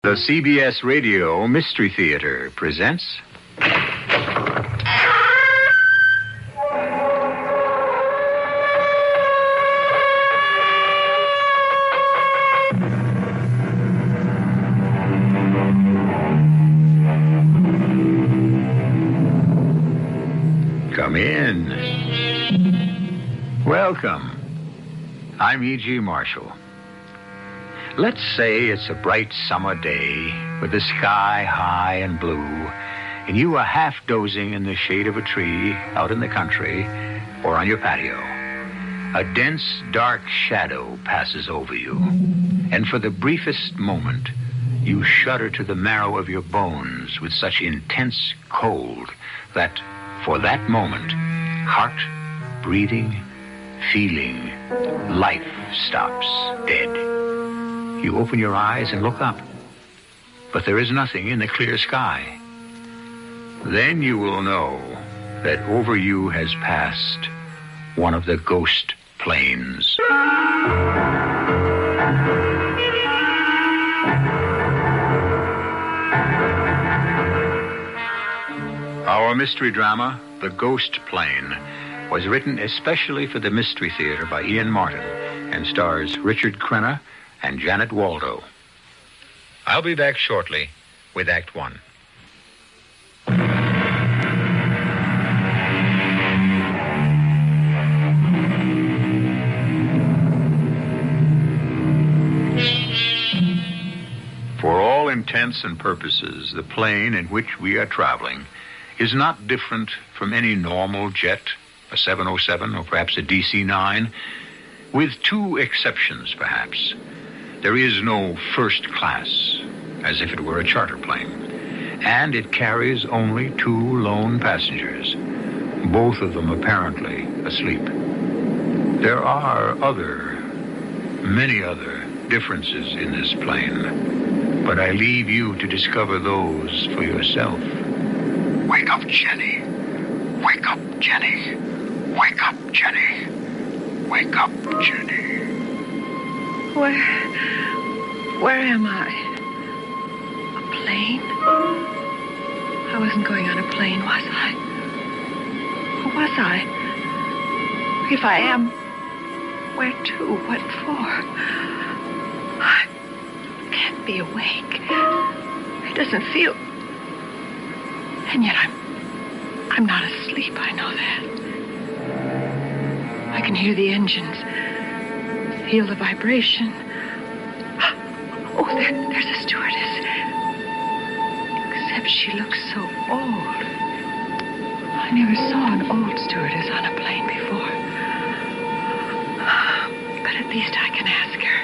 The CBS Radio Mystery Theater presents... Come in. Welcome. I'm E.G. Marshall. Let's say it's a bright summer day with the sky high and blue, and you are half dozing in the shade of a tree out in the country or on your patio. A dense, dark shadow passes over you, and for the briefest moment, you shudder to the marrow of your bones with such intense cold that, for that moment, heart, breathing, feeling, life stops dead. You open your eyes and look up, but there is nothing in the clear sky. Then you will know that over you has passed one of the ghost planes. Our mystery drama, The Ghost Plane, was written especially for the Mystery Theater by Ian Martin and stars Richard Crenna and Janet Waldo. I'll be back shortly with Act One. For all intents and purposes, the plane in which we are traveling is not different from any normal jet, a 707 or perhaps a DC-9, with two exceptions, perhaps. There is no first class, as if it were a charter plane, and it carries only two lone passengers, both of them apparently asleep. There are many other differences in this plane, but I leave you to discover those for yourself. Wake up, Jenny. Wake up, Jenny. Wake up, Jenny. Wake up, Jenny. Where am I? A plane? I wasn't going on a plane, was I? Or was I? If I am, where to? What for? I can't be awake. It doesn't feel... And yet I'm not asleep, I know that. I can hear the engines, feel the vibration. Oh, there's a stewardess. Except she looks so old. I never saw an old stewardess on a plane before. But at least I can ask her.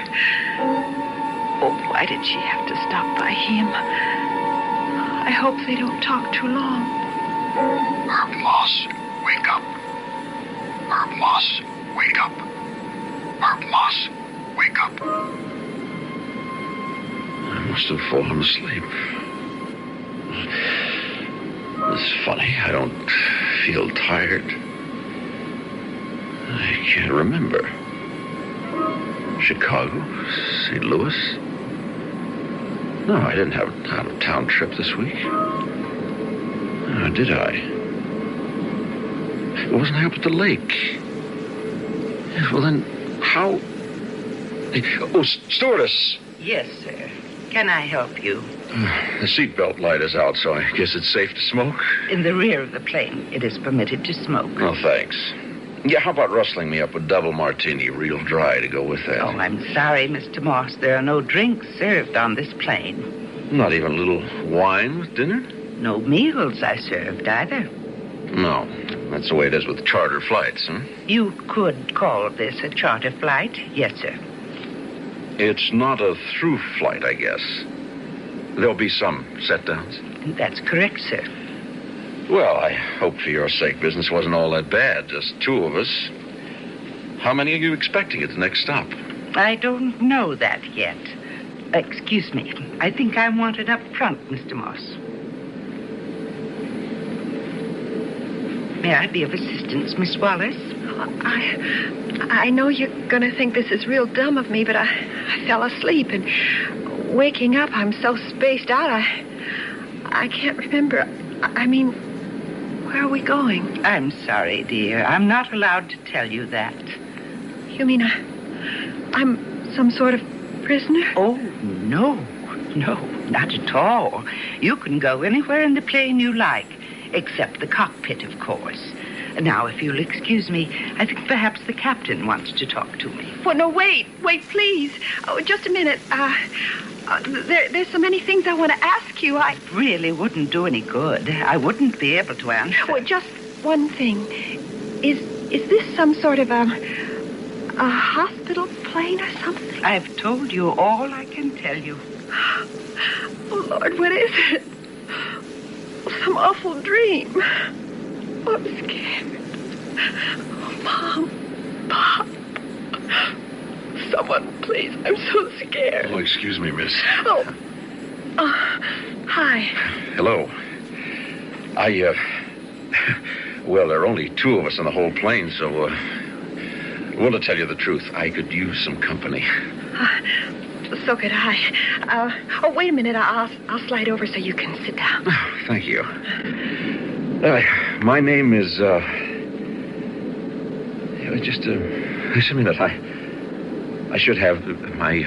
Oh, why did she have to stop by him? I hope they don't talk too long. Herb Moss, wake up. Herb Moss, wake up. Herb Moss, wake up. I must have fallen asleep. It's funny, I don't feel tired. I can't remember. Chicago? St. Louis? No, I didn't have an out-of-town trip this week. Did I? Wasn't I up at the lake? Well, then, how... Oh, stewardess! Yes, sir. Can I help you? The seatbelt light is out, so I guess it's safe to smoke? In the rear of the plane, it is permitted to smoke. Oh, thanks. Yeah, how about rustling me up a double martini, real dry, to go with that? Oh, I'm sorry, Mr. Moss. There are no drinks served on this plane. Not even a little wine with dinner? No meals are served either. No, that's the way it is with charter flights, huh? You could call this a charter flight. Yes, sir. It's not a through flight, I guess. There'll be some set-downs. That's correct, sir. Well, I hope for your sake business wasn't all that bad. Just two of us. How many are you expecting at the next stop? I don't know that yet. Excuse me. I think I'm wanted up front, Mr. Moss. May I be of assistance, Miss Wallace? I know you're going to think this is real dumb of me, but I fell asleep, and waking up, I'm so spaced out, I can't remember. I mean, where are we going? I'm sorry, dear. I'm not allowed to tell you that. You mean I'm some sort of prisoner? Oh, no, not at all. You can go anywhere in the plane you like, except the cockpit, of course. Now, if you'll excuse me, I think perhaps the captain wants to talk to me. Well, no, wait, please. Oh, just a minute. There's so many things I want to ask you. It really wouldn't do any good. I wouldn't be able to answer. Well, just one thing. Is this some sort of a hospital plane or something? I've told you all I can tell you. Oh, Lord, what is it? Some awful dream. Oh, I'm scared. Oh, Mom. Pop. Someone, please. I'm so scared. Oh, excuse me, miss. Oh. Hi. Hello. Well, there are only two of us in the whole plane, so, well, to tell you the truth, I could use some company. So could I. Oh, wait a minute. I'll slide over so you can sit down. Oh, thank you. My name is, just a minute. I should have my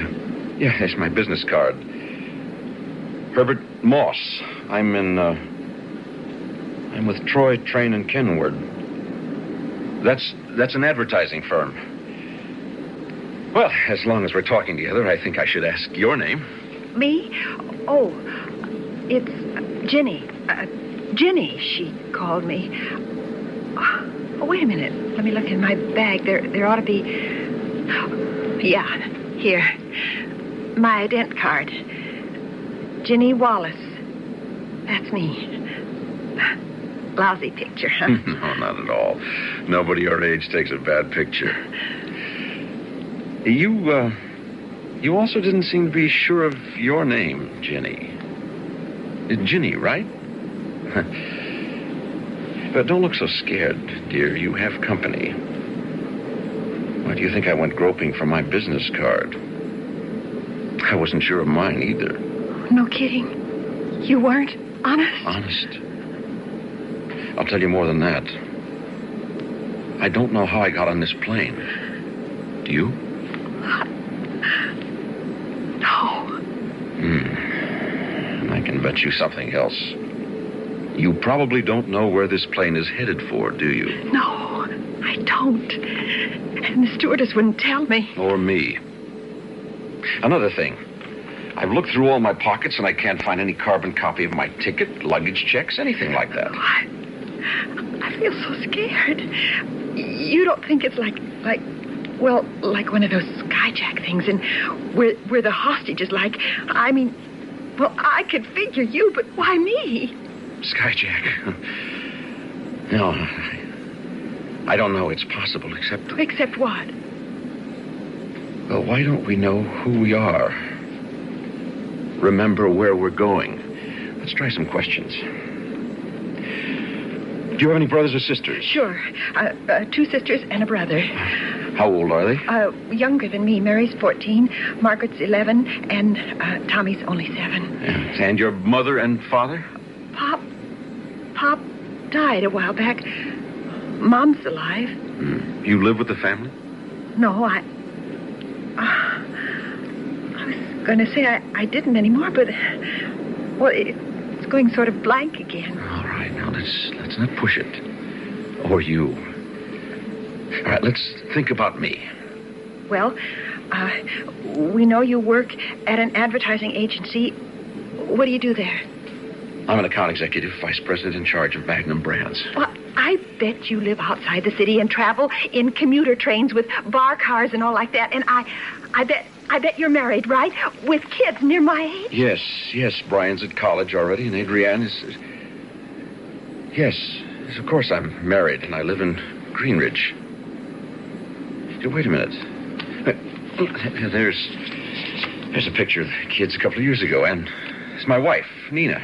business card. Herbert Moss. I'm with Troy, Train, and Kenward. That's an advertising firm. Well, as long as we're talking together, I think I should ask your name. Me? Oh, it's Ginny. Ginny, she called me. Oh, wait a minute. Let me look in my bag. There ought to be... Yeah, here. My ident card. Ginny Wallace. That's me. Lousy picture, huh? No, not at all. Nobody your age takes a bad picture. You also didn't seem to be sure of your name, Ginny. Ginny, right? But don't look so scared, dear. You have company. Why do you think I went groping for my business card? I wasn't sure of mine either. No kidding. You weren't? Honest? Honest. I'll tell you more than that. I don't know how I got on this plane. Do you? No. And I can bet you something else. You probably don't know where this plane is headed for, do you? No, I don't. And the stewardess wouldn't tell me. Or me. Another thing. I've looked through all my pockets and I can't find any carbon copy of my ticket, luggage checks, anything like that. I feel so scared. You don't think it's like one of those skyjack things, and where the hostage is like, I mean, well, I could figure you, but why me? Skyjack. No, I don't know it's possible, except... Except what? Well, why don't we know who we are? Remember where we're going. Let's try some questions. Do you have any brothers or sisters? Sure. 2 sisters and a brother. How old are they? Younger than me. Mary's 14, Margaret's 11, and Tommy's only 7. And your mother and father? Pop died a while back. Mom's alive. You live with the family? No, I was going to say I didn't anymore, but, well, it's going sort of blank again. All right, now let's not push it. Or you. All right, let's think about me. Well, we know you work at an advertising agency. What do you do there? I'm an account executive, vice president in charge of Magnum Brands. Well, I bet you live outside the city and travel in commuter trains with bar cars and all like that. And I bet you're married, right? With kids near my age? Yes. Brian's at college already, and Adrienne is... Yes, of course I'm married, and I live in Greenridge. Wait a minute. There's a picture of the kids a couple of years ago, and it's my wife, Nina.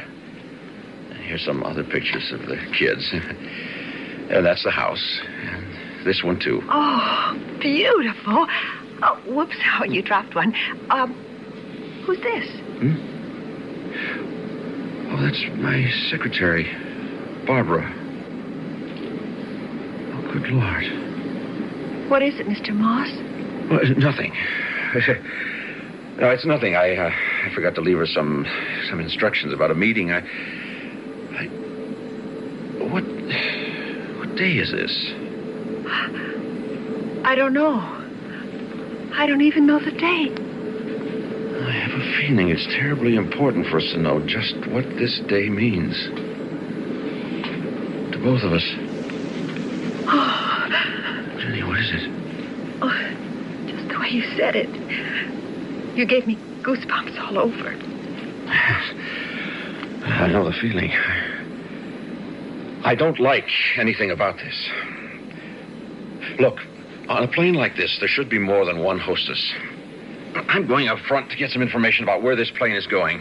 Here's some other pictures of the kids. And that's the house. And this one, too. Oh, beautiful. Oh, whoops. Oh, you dropped one. Who's this? Oh, that's my secretary, Barbara. Oh, good Lord. What is it, Mr. Moss? Well, nothing. No, it's nothing. I forgot to leave her some instructions about a meeting. What day is this? I don't know. I don't even know the date. I have a feeling it's terribly important for us to know just what this day means. To both of us. Oh. Jenny, what is it? Oh, just the way you said it. You gave me goosebumps all over. I know the feeling. I don't like anything about this. Look, on a plane like this, there should be more than one hostess. I'm going up front to get some information about where this plane is going.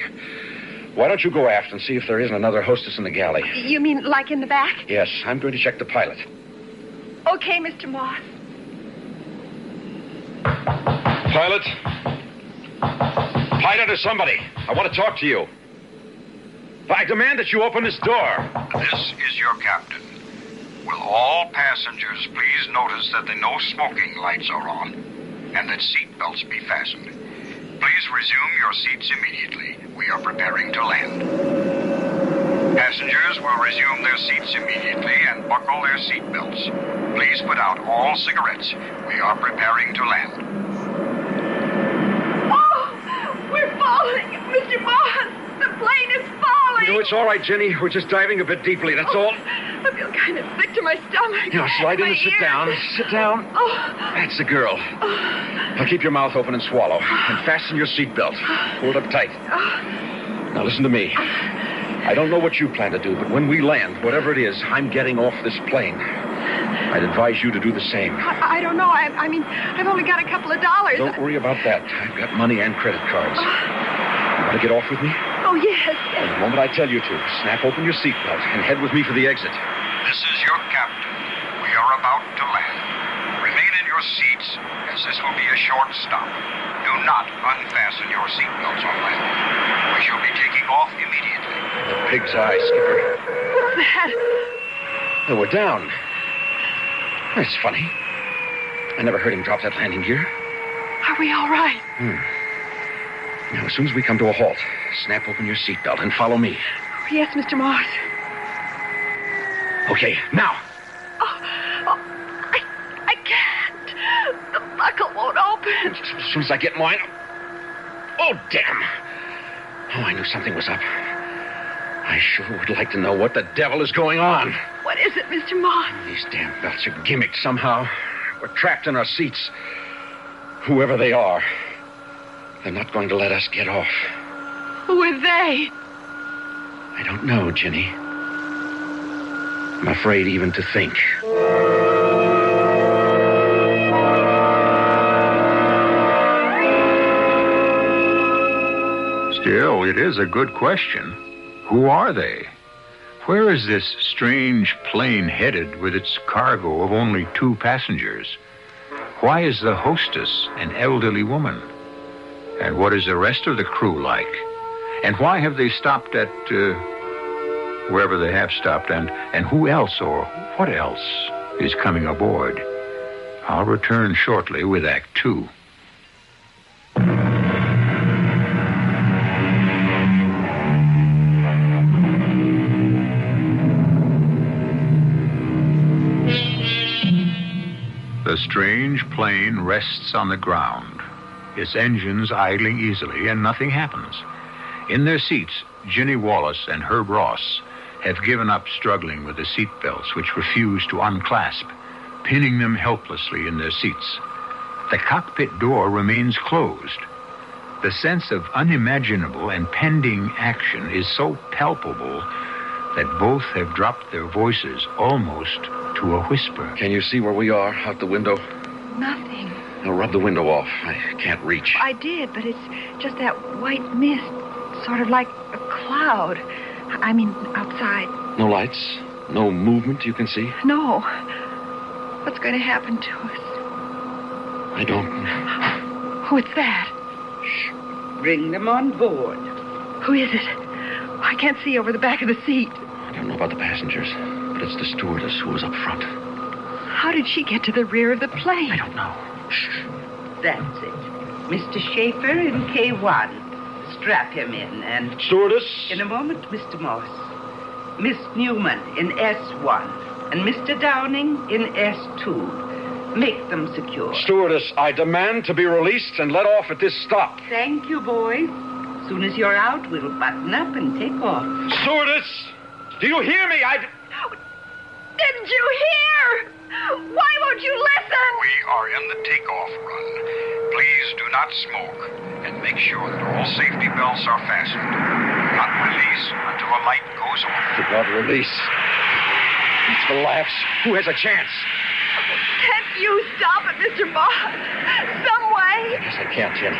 Why don't you go aft and see if there isn't another hostess in the galley? You mean like in the back? Yes, I'm going to check the pilot. Okay, Mr. Moss. Pilot? Pilot or somebody. I want to talk to you. I demand that you open this door. This is your captain. Will all passengers please notice that the no smoking lights are on and that seat belts be fastened. Please resume your seats immediately. We are preparing to land. Passengers will resume their seats immediately and buckle their seat belts. Please put out all cigarettes. We are preparing to land. Oh, we're falling, Mr. Moss. The plane is falling. No, it's all right, Jenny. We're just diving a bit deeply, that's all. I feel kind of sick to my stomach. Now, slide in and sit down. Sit down. Oh. That's the girl. Now, keep your mouth open and swallow. And fasten your seatbelt. Hold up tight. Now, listen to me. I don't know what you plan to do, but when we land, whatever it is, I'm getting off this plane. I'd advise you to do the same. I don't know. I mean, I've only got a couple of dollars. Don't worry about that. I've got money and credit cards. You want to get off with me? Oh, yes. The moment I tell you to, snap open your seatbelt and head with me for the exit. This is your captain. We are about to land. Remain in your seats, as this will be a short stop. Do not unfasten your seatbelts on landing. We shall be taking off immediately. The pig's eye, Skipper. What's that? Oh, we're down. That's funny. I never heard him drop that landing gear. Are we all right? Now, as soon as we come to a halt, snap open your seatbelt and follow me. Oh, yes, Mr. Moss. Okay, now. I can't. The buckle won't open. As soon as I get mine. Oh, damn. Oh, I knew something was up. I sure would like to know what the devil is going on. What is it, Mr. Moss? These damn belts are gimmicked somehow. We're trapped in our seats. Whoever they are, they're not going to let us get off. Who are they? I don't know, Jenny. I'm afraid even to think. Still, it is a good question. Who are they? Where is this strange plane headed with its cargo of only 2 passengers? Why is the hostess an elderly woman? And what is the rest of the crew like? And why have they stopped at, wherever they have stopped? And who else or what else is coming aboard? I'll return shortly with Act 2. The strange plane rests on the ground, its engines idling easily, and nothing happens. In their seats, Ginny Wallace and Herb Ross have given up struggling with the seat belts, which refuse to unclasp, pinning them helplessly in their seats. The cockpit door remains closed. The sense of unimaginable and pending action is so palpable that both have dropped their voices almost to a whisper. Can you see where we are out the window? Nothing. Now rub the window off. I can't reach. I did, but it's just that white mist, sort of like a cloud. I mean, outside. No lights? No movement you can see? No. What's going to happen to us? I don't know. What's that? Bring them on board. Who is it? I can't see over the back of the seat. I don't know about the passengers, but it's the stewardess who was up front. How did she get to the rear of the plane? I don't know. Shh. That's it. Mr. Schaefer in K1. Strap him in and... Stewardess? In a moment, Mr. Moss. Miss Newman in S1 and Mr. Downing in S2. Make them secure. Stewardess, I demand to be released and let off at this stop. Thank you, boys. As soon as you're out, we'll button up and take off. Stewardess! Do you hear me? Didn't you hear? Why won't you listen? We are in the takeoff run. Please do not smoke and make sure that all safety belts are fastened. Not release until a light goes on. Did not release. It's for laughs. Who has a chance? Can't you stop it, Mr. Moss? Some way? Yes, I can't, Jenny.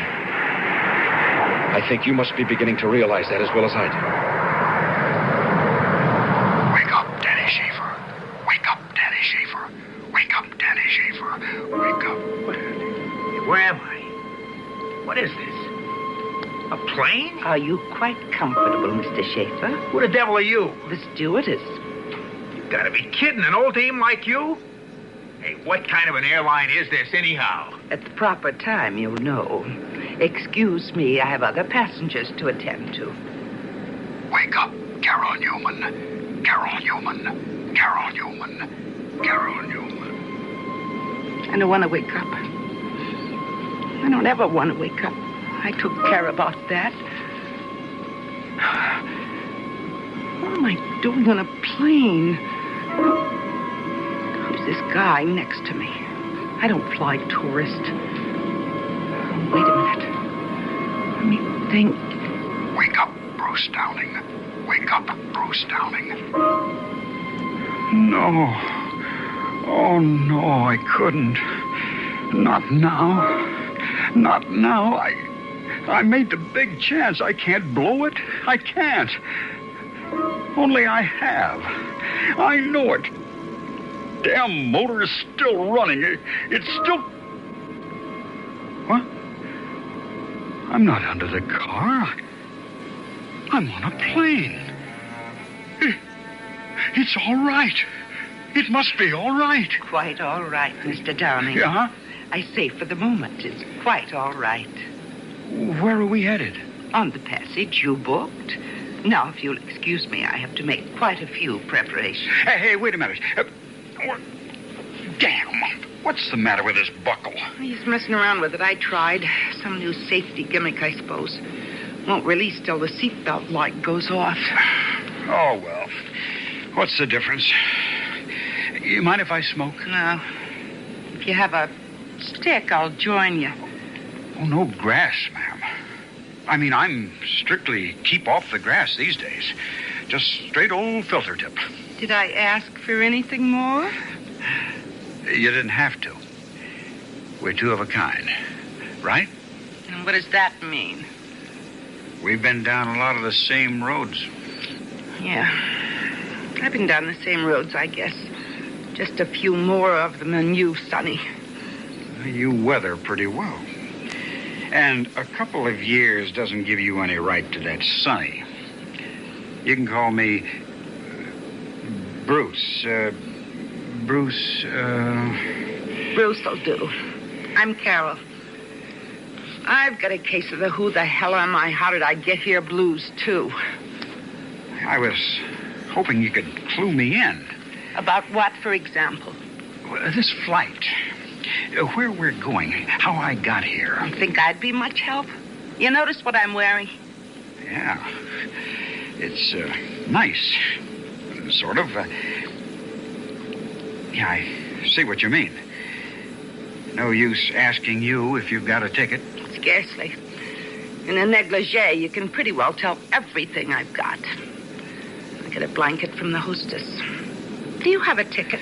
I think you must be beginning to realize that as well as I do. Wake up, Danny Schaefer. Wake up, Danny Schaefer. Wake up, Danny Schaefer. Wake up. Where am I? What is this? A plane? Are you quite comfortable, Mr. Schaefer? Who the devil are you? The stewardess. You gotta be kidding, an old dame like you? Hey, what kind of an airline is this, anyhow? At the proper time, you'll know. Excuse me, I have other passengers to attend to. Wake up, Carol Newman. Carol Newman. Carol Newman. Carol Newman. I don't want to wake up. I don't ever want to wake up. I took care about that. What am I doing on a plane? Who's this guy next to me? I don't fly tourist. Wait a minute. Let me think. Wake up, Bruce Downing. Wake up, Bruce Downing. No. Oh, no, I couldn't. Not now. Not now. I made the big chance. I can't blow it. I can't. Only I have. I know it. Damn motor is still running. It's still... What? I'm not under the car. I'm on a plane. It's all right. It must be all right. Quite all right, Mr. Downing. Yeah? I say for the moment, it's quite all right. Where are we headed? On the passage you booked. Now, if you'll excuse me, I have to make quite a few preparations. Hey, wait a minute. Damn. What's the matter with this buckle? He's messing around with it. I tried. Some new safety gimmick, I suppose. Won't release till the seatbelt light goes off. Oh, well. What's the difference? You mind if I smoke? No. If you have a stick, I'll join you. Oh, no grass, ma'am. I mean, I'm strictly keep off the grass these days. Just straight old filter tip. Did I ask for anything more? You didn't have to. We're two of a kind, right? And what does that mean? We've been down a lot of the same roads. Yeah. I've been down the same roads, I guess. Just a few more of them than you, Sonny. You weather pretty well. And a couple of years doesn't give you any right to that Sonny. You can call me Bruce. Bruce will do. I'm Carol. I've got a case of the who the hell am I, how did I get here blues, too. I was hoping you could clue me in. About what, for example? This flight. Where we're going. How I got here. You think I'd be much help? You notice what I'm wearing? Yeah. It's nice. Sort of. Yeah, I see what you mean. No use asking you if you've got a ticket. Scarcely. In a negligee, you can pretty well tell everything I've got. I get a blanket from the hostess. Do you have a ticket?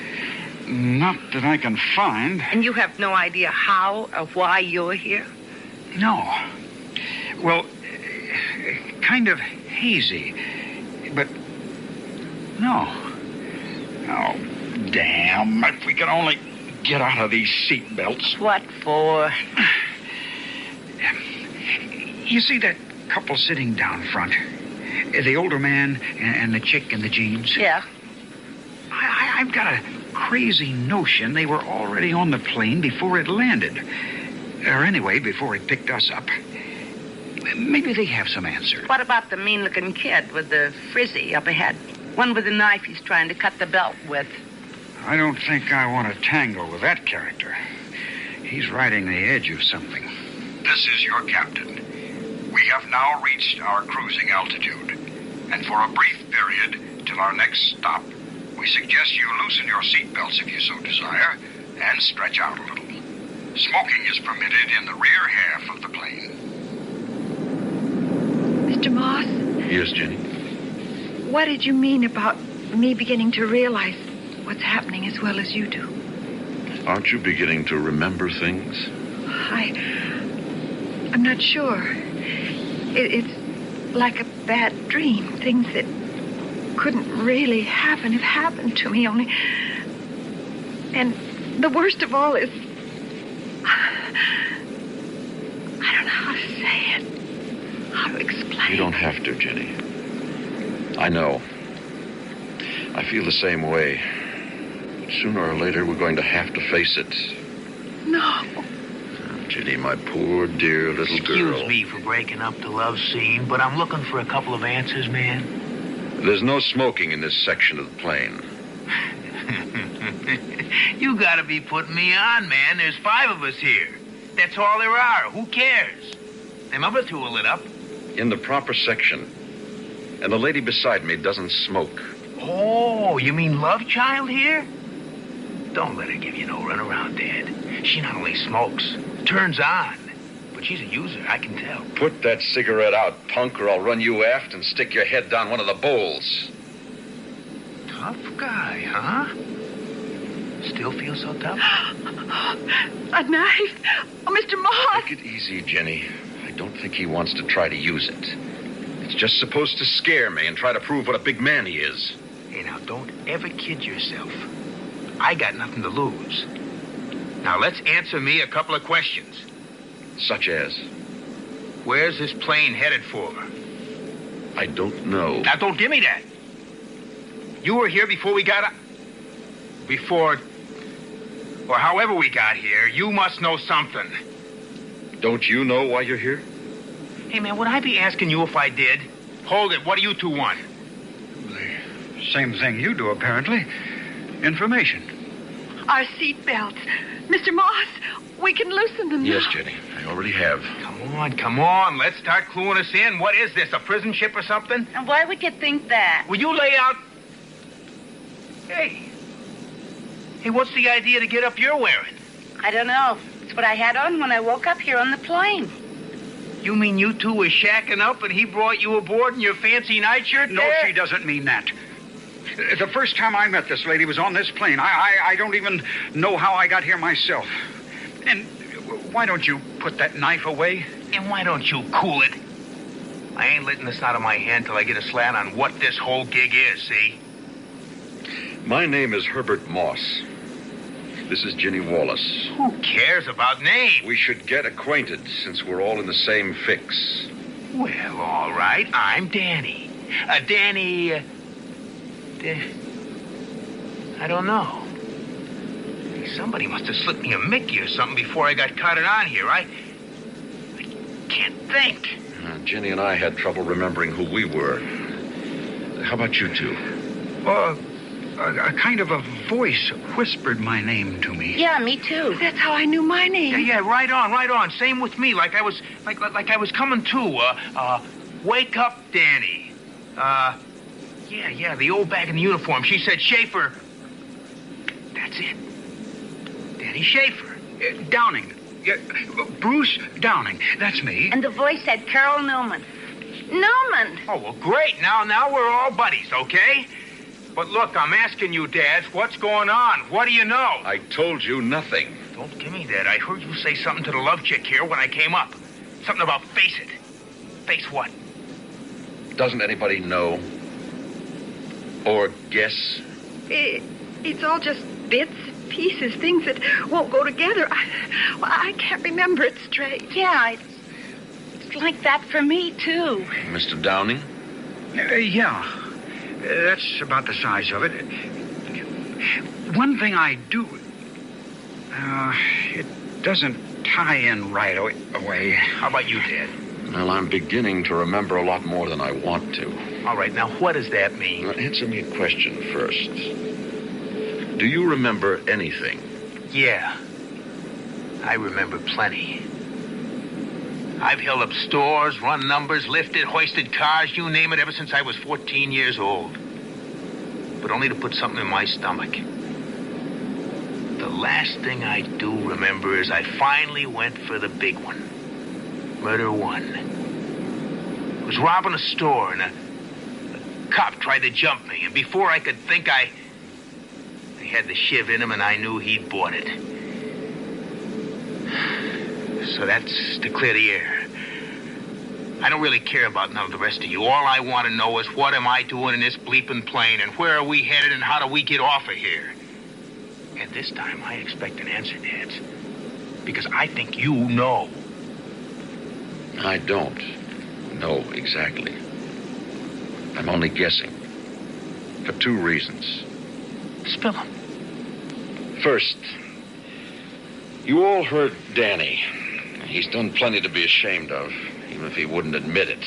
Not that I can find. And you have no idea how or why you're here? No. Well, kind of hazy. But no. Oh, damn. If we could only get out of these seat belts. What for? You see that couple sitting down front? The older man and the chick in the jeans. Yeah. I've got a crazy notion they were already on the plane before it landed. Or anyway, before it picked us up. Maybe they have some answer. What about the mean-looking kid with the frizzy up ahead? One with a knife he's trying to cut the belt with. I don't think I want to tangle with that character. He's riding the edge of something. This is your captain. We have now reached our cruising altitude. And for a brief period, till our next stop, we suggest you loosen your seatbelts if you so desire, and stretch out a little. Smoking is permitted in the rear half of the plane. Mr. Moss, Yes, Jenny? what did you mean about me beginning to realize what's happening as well as you do? Aren't you beginning to remember things? I'm not sure. It's like a bad dream. Things that couldn't really happen have happened to me only. And the worst of all is I don't know how to say it. How to explain. You don't have to, Jenny. I know. I feel the same way. Sooner or later, we're going to have to face it. No. Jenny, my poor, dear little girl. Excuse me for breaking up the love scene, but I'm looking for a couple of answers, man. There's no smoking in this section of the plane. You gotta be putting me on, man. There's 5 of us here. That's all there are. Who cares? Them other 2 are lit up. In the proper section. And the lady beside me doesn't smoke. Oh, you mean Love Child here? Don't let her give you no runaround, Dad. She not only smokes, turns on, but she's a user, I can tell. Put that cigarette out, punk, or I'll run you aft and stick your head down one of the bowls. Tough guy, huh? Still feel so tough? A knife. Oh, Mr. Moss. Take it easy, Jenny. I don't think he wants to try to use it. It's just supposed to scare me and try to prove what a big man he is. Hey, now, don't ever kid yourself. I got nothing to lose. Now, let's answer me a couple of questions. Such as? Where's this plane headed for? I don't know. Now, don't give me that. You were here before we got... Before... Or however we got here, you must know something. Don't you know why you're here? Hey, man, would I be asking you if I did? Hold it. What do you 2 want? The same thing you do, apparently. Information. Our seat belts. Mr. Moss, we can loosen them now. Yes, Jenny. I already have. Come on. Let's start cluing us in. What is this, a prison ship or something? And why would you think that? Will you lay out... Hey, what's the idea to get up you're wearing? I don't know. It's what I had on when I woke up here on the plane. You mean you 2 were shacking up and he brought you aboard in your fancy nightshirt? No, there? she doesn't mean that. The first time I met this lady was on this plane. I don't even know how I got here myself. And why don't you put that knife away? And why don't you cool it? I ain't letting this out of my hand till I get a slant on what this whole gig is, see? My name is Herbert Moss. This is Jenny Wallace. Who cares about names? We should get acquainted since we're all in the same fix. Well, all right. I'm Danny. Danny... I don't know. Somebody must have slipped me a Mickey or something before I got carted on here. I can't think. Jenny and I had trouble remembering who we were. How about you 2? A kind of a voice whispered my name to me. Yeah, me too. That's how I knew my name. Yeah, right on. Same with me. Like I was coming to. Wake up, Danny. Yeah, the old bag in the uniform. She said Schaefer. That's it. Danny Schaefer. Downing. Bruce Downing. That's me. And the voice said Carol Newman. Newman! Oh, well, great. Now we're all buddies, okay? But look, I'm asking you, Dad, what's going on? What do you know? I told you nothing. Don't give me that. I heard you say something to the love chick here when I came up. Something about face it. Face what? Doesn't anybody know? Or guess? It's all just bits, pieces, things that won't go together. I can't remember it straight. Yeah, it's like that for me, too. Mr. Downing? Yeah. That's about the size of it. One thing I do... it doesn't tie in right away. How about you, Dad? Well, I'm beginning to remember a lot more than I want to. All right, now what does that mean? Now, answer me a question first. Do you remember anything? Yeah. I remember plenty. I've held up stores, run numbers, lifted, hoisted cars, you name it, ever since I was 14 years old. But only to put something in my stomach. The last thing I do remember is I finally went for the big one. Murder one. I was robbing a store and a cop tried to jump me. And before I could think, I had the shiv in him and I knew he'd bought it. So that's to clear the air. I don't really care about none of the rest of you. All I want to know is what am I doing in this bleeping plane and where are we headed and how do we get off of here? And this time I expect an answer, Dad. Because I think you know. I don't know exactly. I'm only guessing. For two reasons. Spill them. First, you all heard Danny. He's done plenty to be ashamed of, even if he wouldn't admit it.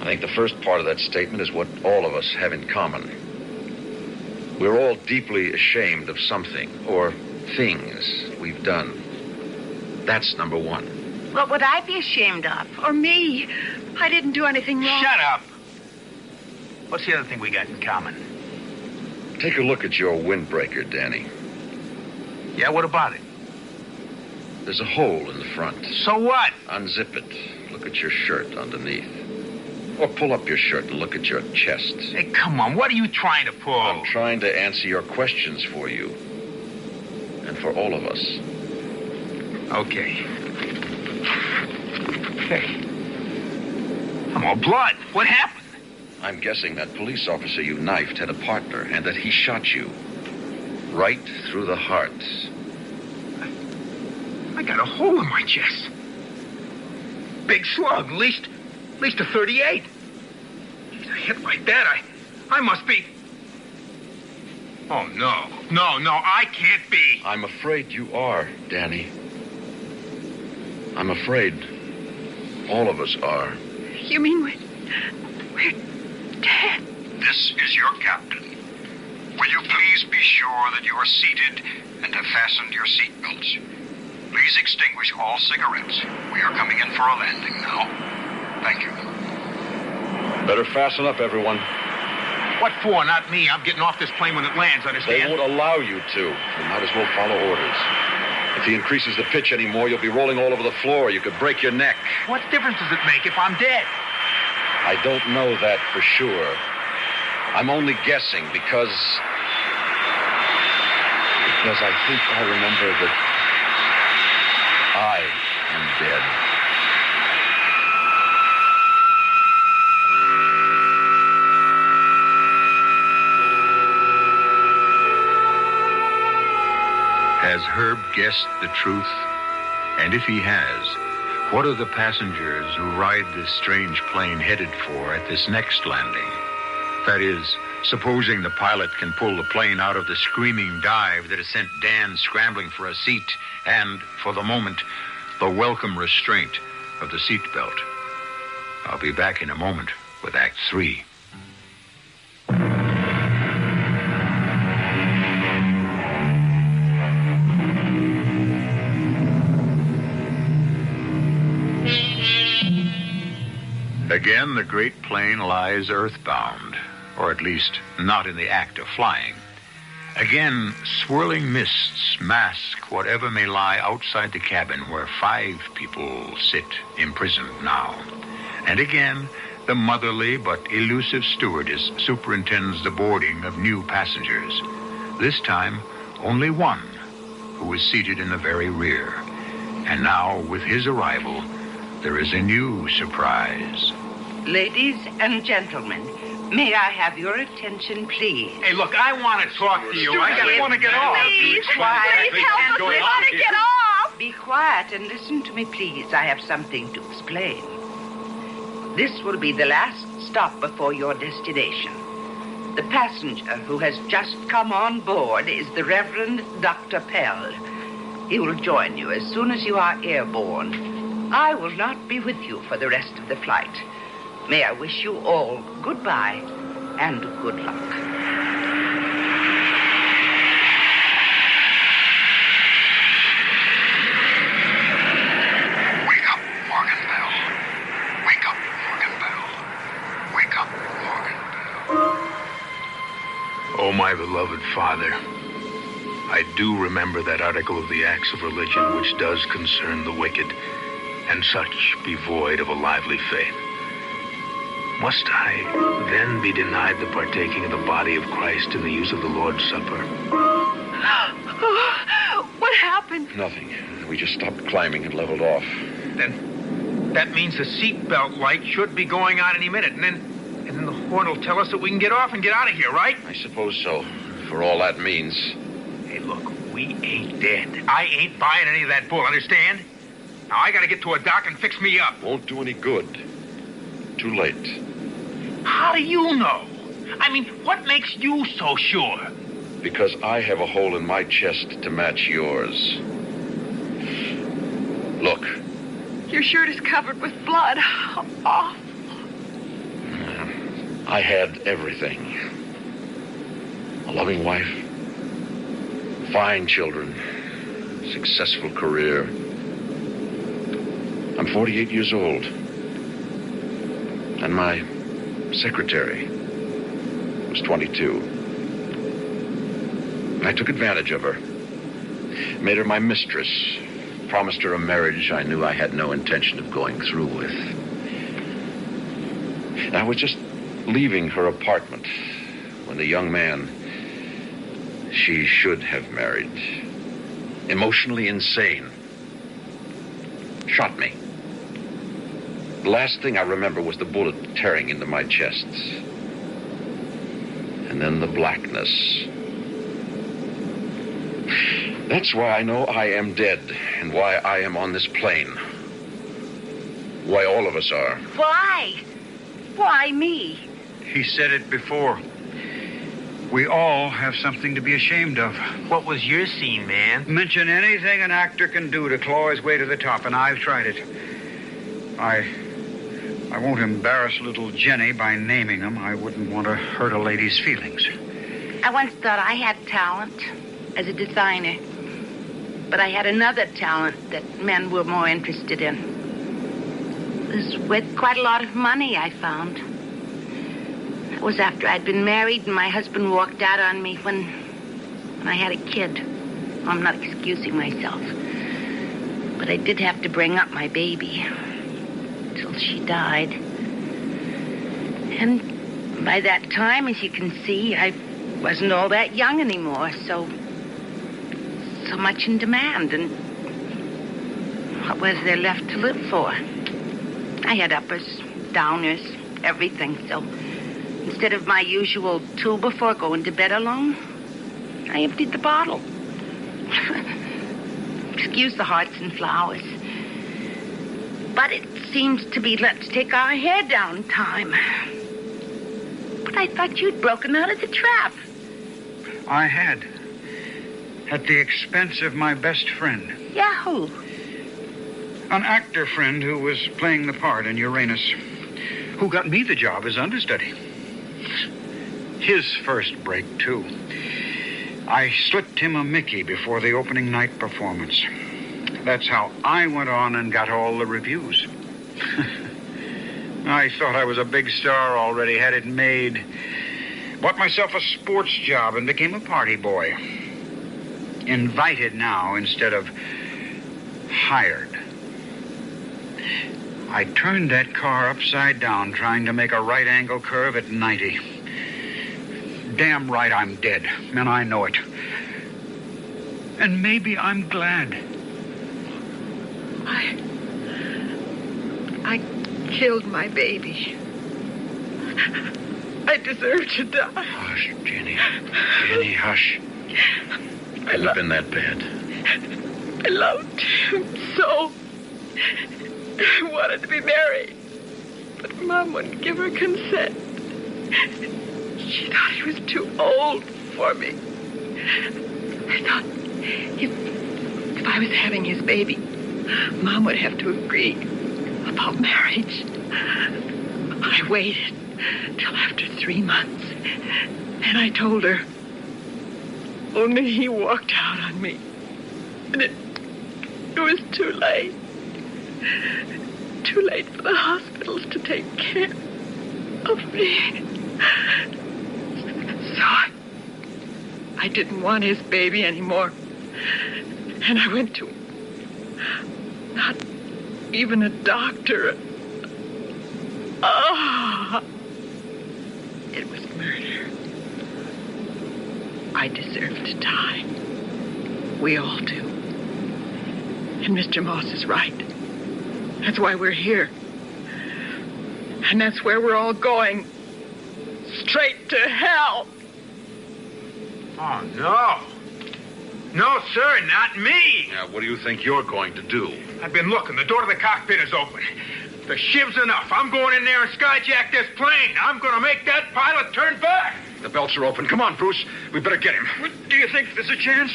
I think the first part of that statement is what all of us have in common. We're all deeply ashamed of something or things we've done. That's number one. What would I be ashamed of? Or me. I didn't do anything wrong. Shut up. What's the other thing we got in common? Take a look at your windbreaker, Danny. Yeah, what about it? There's a hole in the front. So what? Unzip it. Look at your shirt underneath. Or pull up your shirt and look at your chest. Hey, come on. What are you trying to pull? I'm trying to answer your questions for you. And for all of us. Okay. Hey. I'm all blood. What happened? I'm guessing that police officer you knifed had a partner and that he shot you. Right through the heart. I got a hole in my chest. Big slug, at least a 38. Jeez, a hit like that, I must be... Oh, no, I can't be. I'm afraid you are, Danny. I'm afraid all of us are. You mean we're dead? This is your captain. Will you please be sure that you are seated and have fastened your seatbelts? Please extinguish all cigarettes. We are coming in for a landing now. Thank you. Better fasten up, everyone. What for? Not me. I'm getting off this plane when it lands, They understand? won't allow you to. You might as well follow orders. If he increases the pitch anymore, you'll be rolling all over the floor. You could break your neck. What difference does it make if I'm dead? I don't know that for sure. I'm only guessing because I think I remember that I am dead. Has Herb guessed the truth? And if he has, what are the passengers who ride this strange plane headed for at this next landing? That is, supposing the pilot can pull the plane out of the screaming dive that has sent Dan scrambling for a seat and, for the moment, the welcome restraint of the seatbelt. I'll be back in a moment with Act 3. Again, the great plane lies earthbound, or at least not in the act of flying. Again, swirling mists mask whatever may lie outside the cabin where 5 people sit imprisoned now. And again, the motherly but elusive stewardess superintends the boarding of new passengers. This time, only one, who is seated in the very rear. And now, with his arrival, there is a new surprise. Ladies and gentlemen, may I have your attention, please? Hey, look, I want to talk to you. I want to get off. Please, quiet. Please help us. We want to get off. Be quiet and listen to me, please. I have something to explain. This will be the last stop before your destination. The passenger who has just come on board is the Reverend Dr. Pell. He will join you as soon as you are airborne. I will not be with you for the rest of the flight. May I wish you all goodbye and good luck. Wake up, Morgan Bell. Wake up, Morgan Bell. Wake up, Morgan Bell. Oh, my beloved Father, I do remember that article of the Acts of Religion which does concern the wicked, and such be void of a lively faith. Must I then be denied the partaking of the body of Christ in the use of the Lord's Supper? What happened? Nothing. We just stopped climbing and leveled off. Then that means the seatbelt light should be going on any minute, and then the horn will tell us that we can get off and get out of here, right? I suppose so, for all that means. Hey, look, we ain't dead. I ain't buying any of that bull, understand? Now, I gotta get to a dock and fix me up. Won't do any good. Too late. How do you know? I mean, what makes you so sure? Because I have a hole in my chest to match yours. Look. Your shirt is covered with blood. Oh. I had everything. A loving wife, fine children, successful career. I'm 48 years old. And my secretary was 22. I took advantage of her. Made her my mistress. Promised her a marriage I knew I had no intention of going through with. I was just leaving her apartment when the young man she should have married, emotionally insane, shot me. The last thing I remember was the bullet tearing into my chest. And then the blackness. That's why I know I am dead and why I am on this plane. Why all of us are. Why? Why me? He said it before. We all have something to be ashamed of. What was your scene, man? Mention anything an actor can do to claw his way to the top, and I've tried it. I won't embarrass little Jenny by naming him. I wouldn't want to hurt a lady's feelings. I once thought I had talent as a designer, but I had another talent that men were more interested in. It was worth quite a lot of money, I found. It was after I'd been married and my husband walked out on me when I had a kid. I'm not excusing myself, but I did have to bring up my baby till she died. And by that time, as you can see, I wasn't all that young anymore, so much in demand, and what was there left to live for? I had uppers, downers, everything, so instead of my usual 2 before going to bed alone, I emptied the bottle. Excuse the hearts and flowers. But it seems to be let's take our hair down time. But I thought you'd broken out of the trap. I had. At the expense of my best friend. Yahoo! An actor friend who was playing the part in Uranus, who got me the job as understudy. His first break, too. I slipped him a Mickey before the opening night performance. That's how I went on and got all the reviews. I thought I was a big star already, had it made. Bought myself a sports job and became a party boy. Invited now instead of hired. I turned that car upside down trying to make a right angle curve at 90. Damn right I'm dead, and I know it. And maybe I'm glad. I killed my baby. I deserve to die. Hush, Jenny. Jenny, hush. Hadn't been that bad. I loved him so. I wanted to be married. But Mom wouldn't give her consent. She thought he was too old for me. I thought if I was having his baby, Mom would have to agree about marriage. I waited till after 3 months. And I told her. Only he walked out on me. And it was too late. Too late for the hospitals to take care of me. So I didn't want his baby anymore. And I went to not even a doctor. It was murder. I deserve to die. We all do. And Mr. Moss is right. That's why we're here. And that's where we're all going. Straight to hell. Oh, no. No, sir, not me. Now, what do you think you're going to do? I've been looking. The door to the cockpit is open. The shiv's enough. I'm going in there and skyjack this plane. I'm going to make that pilot turn back. The belts are open. Come on, Bruce. We better get him. Do you think there's a chance?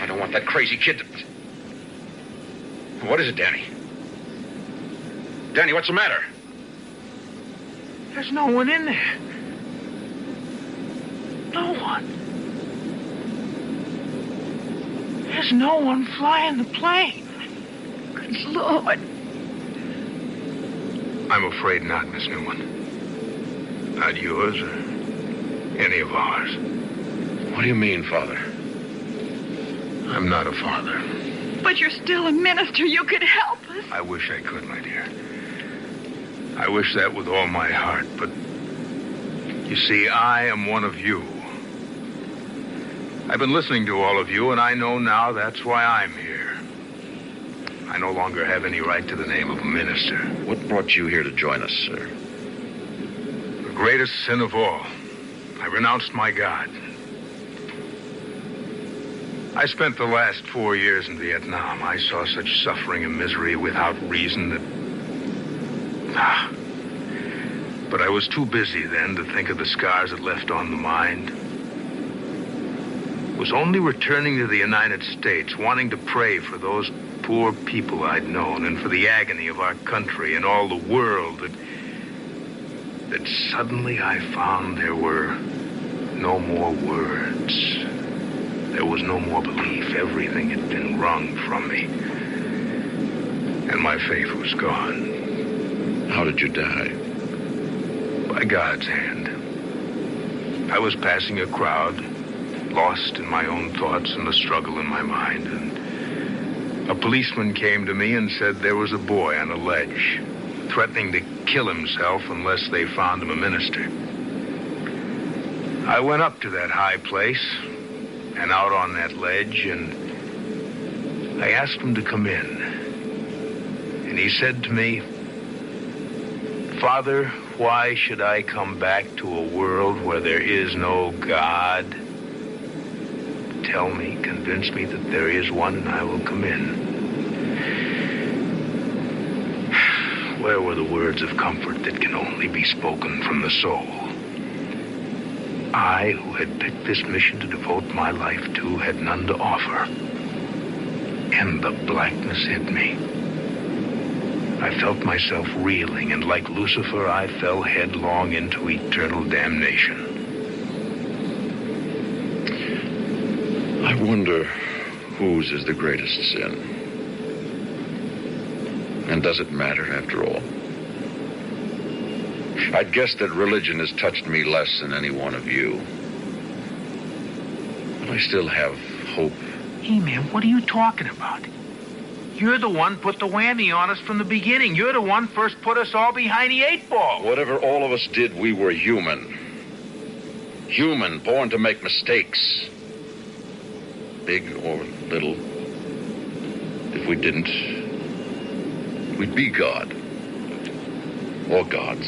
I don't want that crazy kid to... What is it, Danny? Danny, what's the matter? There's no one in there. No one. There's no one flying the plane. Good Lord. I'm afraid not, Miss Newman. Not yours or any of ours. What do you mean, Father? I'm not a father. But you're still a minister. You could help us. I wish I could, my dear. I wish that with all my heart, but you see, I am one of you. I've been listening to all of you, and I know now that's why I'm here. I no longer have any right to the name of a minister. What brought you here to join us, sir? The greatest sin of all. I renounced my God. I spent the last 4 years in Vietnam. I saw such suffering and misery without reason that... But I was too busy then to think of the scars it left on the mind. It was only returning to the United States, wanting to pray for those poor people I'd known and for the agony of our country and all the world that suddenly I found there were no more words. There was no more belief. Everything had been wrung from me. And my faith was gone. How did you die? By God's hand. I was passing a crowd, lost in my own thoughts and the struggle in my mind, and a policeman came to me and said there was a boy on a ledge, threatening to kill himself unless they found him a minister. I went up to that high place and out on that ledge, and I asked him to come in. And he said to me, "Father, why should I come back to a world where there is no God? Tell me, convince me that there is one, and I will come in." Where were the words of comfort that can only be spoken from the soul? I, who had picked this mission to devote my life to, had none to offer. And the blackness hit me. I felt myself reeling, and like Lucifer, I fell headlong into eternal damnation. I wonder whose is the greatest sin. And does it matter after all? I'd guess that religion has touched me less than any one of you. But I still have hope. Hey, man, what are you talking about? You're the one put the whammy on us from the beginning. You're the one first put us all behind the 8 ball. Whatever all of us did, we were human. Human, born to make mistakes. Big or little. If we didn't, we'd be God. Or gods.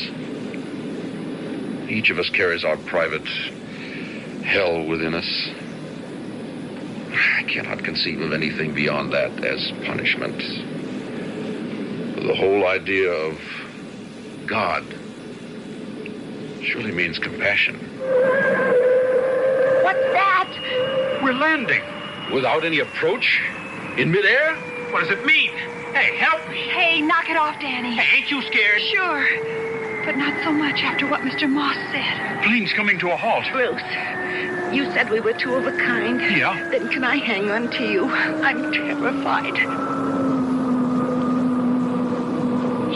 Each of us carries our private hell within us. I cannot conceive of anything beyond that as punishment. The whole idea of God Surely means compassion. What's that? We're landing. Without any approach? In midair? What does it mean? Hey, help me. Hey, knock it off, Danny. Hey, ain't you scared? Sure, but not so much after what Mr. Moss said. Plane's coming to a halt. Bruce, you said we were two of a kind. Yeah. Then can I hang on to you? I'm terrified.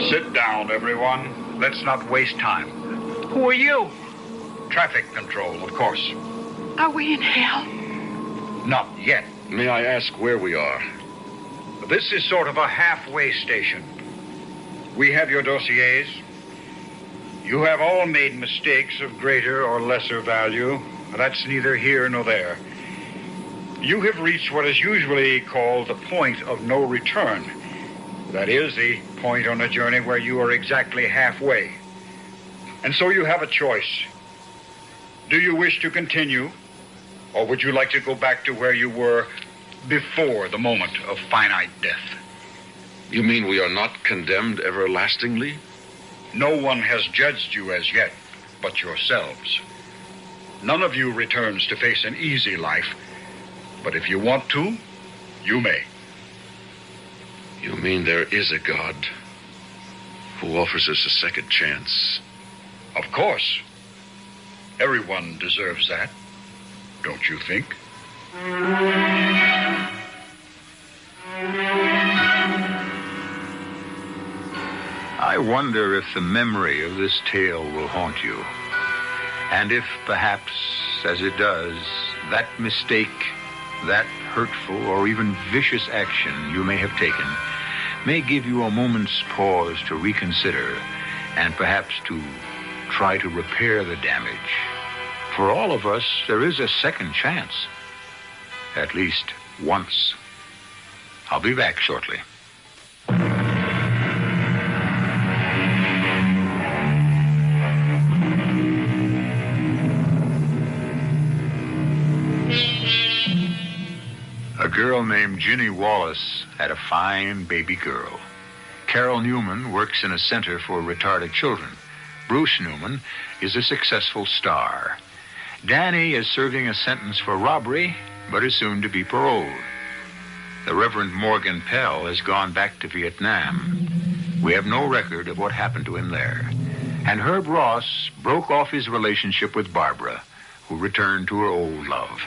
Sit down, everyone. Let's not waste time. Who are you? Traffic control, of course. Are we in hell? Not yet. May I ask where we are? This is sort of a halfway station. We have your dossiers. You have all made mistakes of greater or lesser value. That's neither here nor there. You have reached what is usually called the point of no return. That is, the point on a journey where you are exactly halfway. And so you have a choice. Do you wish to continue, or would you like to go back to where you were before the moment of finite death? You mean we are not condemned everlastingly? No one has judged you as yet but yourselves. None of you returns to face an easy life, but if you want to, you may. You mean there is a God who offers us a second chance? Of course. Everyone deserves that, don't you think? I wonder if the memory of this tale will haunt you. And if, perhaps, as it does, that mistake, that hurtful or even vicious action you may have taken may give you a moment's pause to reconsider and perhaps to try to repair the damage. For all of us, there is a second chance. At least once. I'll be back shortly. A girl named Ginny Wallace had a fine baby girl. Carol Newman works in a center for retarded children. Bruce Newman is a successful star. Danny is serving a sentence for robbery, but is soon to be paroled. The Reverend Morgan Pell has gone back to Vietnam. We have no record of what happened to him there. And Herb Ross broke off his relationship with Barbara, who returned to her old love,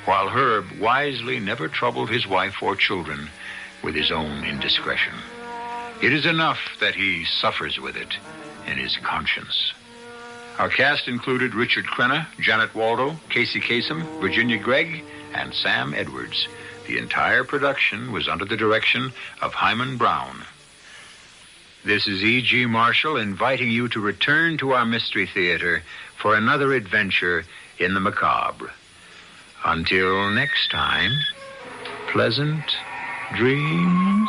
while Herb wisely never troubled his wife or children with his own indiscretion. It is enough that he suffers with it in his conscience. Our cast included Richard Crenna, Janet Waldo, Casey Kasem, Virginia Gregg, and Sam Edwards. The entire production was under the direction of Hyman Brown. This is E.G. Marshall inviting you to return to our Mystery Theater for another adventure in the macabre. Until next time, pleasant dreams.